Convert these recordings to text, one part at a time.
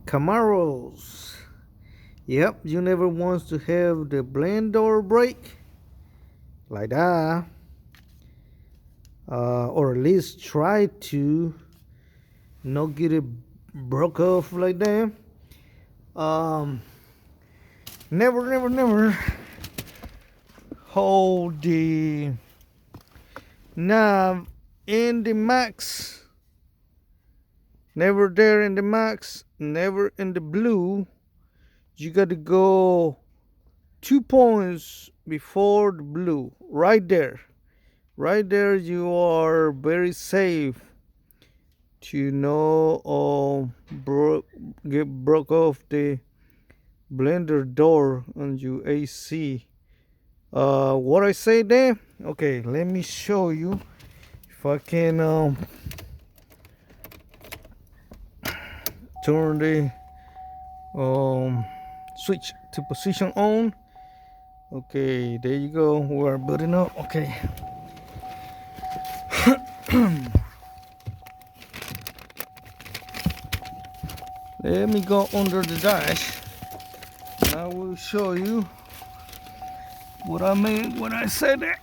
Camaros. Yep, you never want to have the blender break like that, or at least try to not get it broke off like that. Um, never hold the knob in the max. Never there in the max, never in the blue. You got to go 2 points before the blue. Right there. Right there, you are very safe to not get broke off the blender door on your AC. What I say there? Okay, let me show you if I can turn the switch to position on. Okay, there you go. We're booting up. Okay. Let me go under the dash. I will show you what I mean when I said that.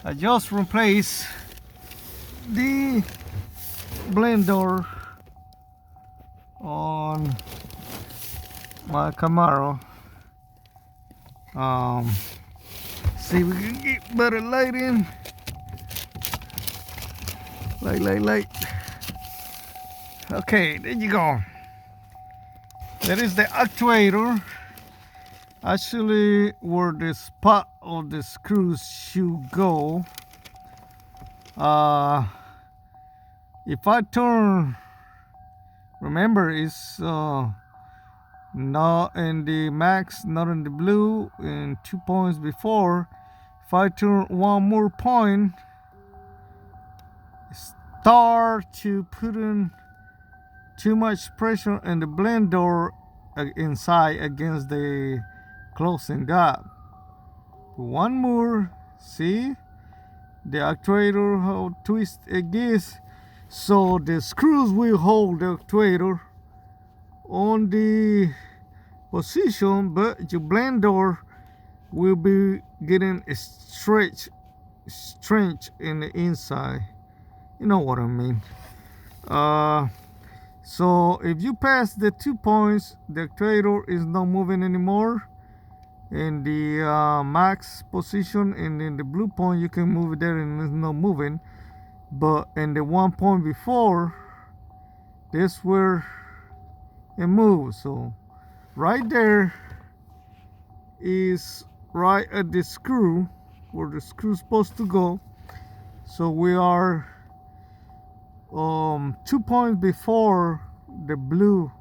I just replaced the blender on my Camaro. See if we can get better lighting. Light. Okay, there you go. That is the actuator. Actually, where the spot of the screws should go. If I turn, remember it's not in the max, not in the blue, and 2 points before. If I turn one more point, start to put in too much pressure in the blender inside against the closing gap. One more, see the actuator how twist it gets, so the screws will hold the actuator on the position, but your blender will be getting a stretch in the inside. You know what I mean. So if you pass the 2 points, the actuator is not moving anymore. In the max position, and in the blue point, you can move it there and it's not moving. But in the 1 point before, that's where it moves. So right there is right at the screw where the screw is supposed to go. So we are 2 points before the blue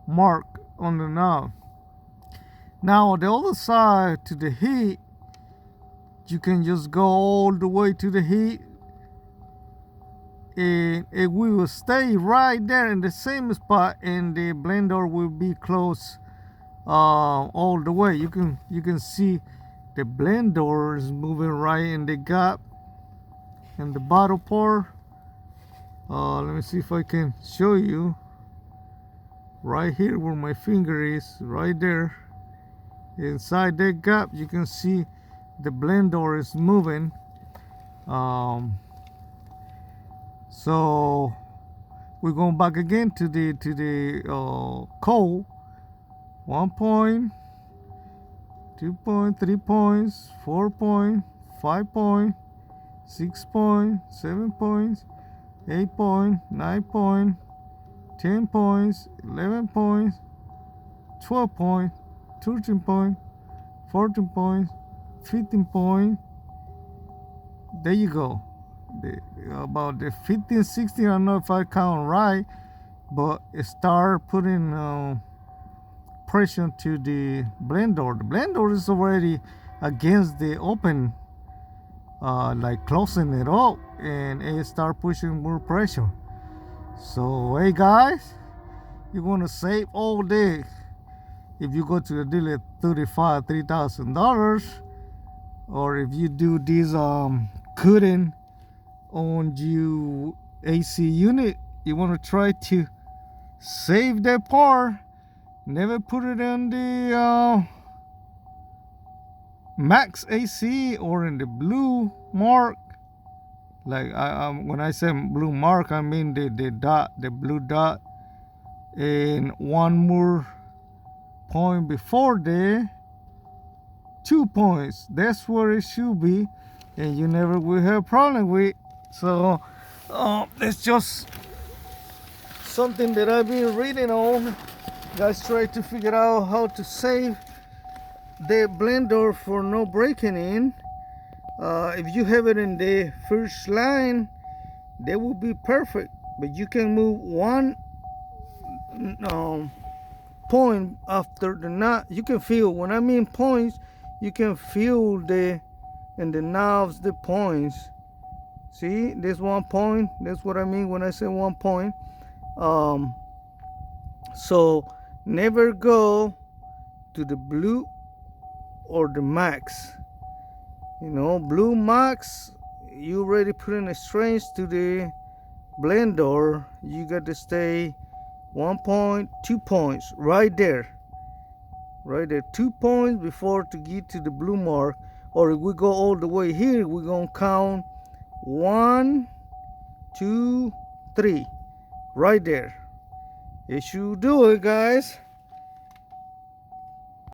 mark on the knob. Now the other side to the heat, you can just go all the way to the heat, and it will stay right there in the same spot, and the blender will be closed all the way. You can see the blender is moving right in the gap in the bottom part. Let me see if I can show you. Right here where my finger is, right there inside that gap, you can see the blender is moving. So we're going back again to the cold. 1 point, 2 point, 3 points, 4 point, 5 point, 6 point, 7 points, 8 point, 9 point, 10 points, 11 points, 12 points, 13 points, 14 points, 15 points. There you go. About the 15, 16, I don't know if I count right, but it start putting pressure to the blender. The blender is already against the open, like closing it up, and it start pushing more pressure. So hey guys, you're gonna save all day if you go to the dealer $3,000, or if you do this cutting on your AC unit, you want to try to save that part. Never put it in the max AC or in the blue mark. Like when I say blue mark, I mean the dot, the blue dot, and one more point before there. 2 points. That's where it should be, and you never will have problem with. So that's just something that I've been reading on. Guys try to figure out how to save the blender for no breaking in. If you have it in the first line, that would be perfect, but you can move one point after the knot. You can feel, when I mean points, you can feel in the knobs the points. See, there's 1 point. That's what I mean when I say 1 point. So never go to the blue or the max. You know, blue max, you already put in a strength to the blender. You got to stay 1 point, 2 points right there. Right there, 2 points before to get to the blue mark. Or if we go all the way here, we're gonna count 1, 2, 3, right there. It should do it, guys.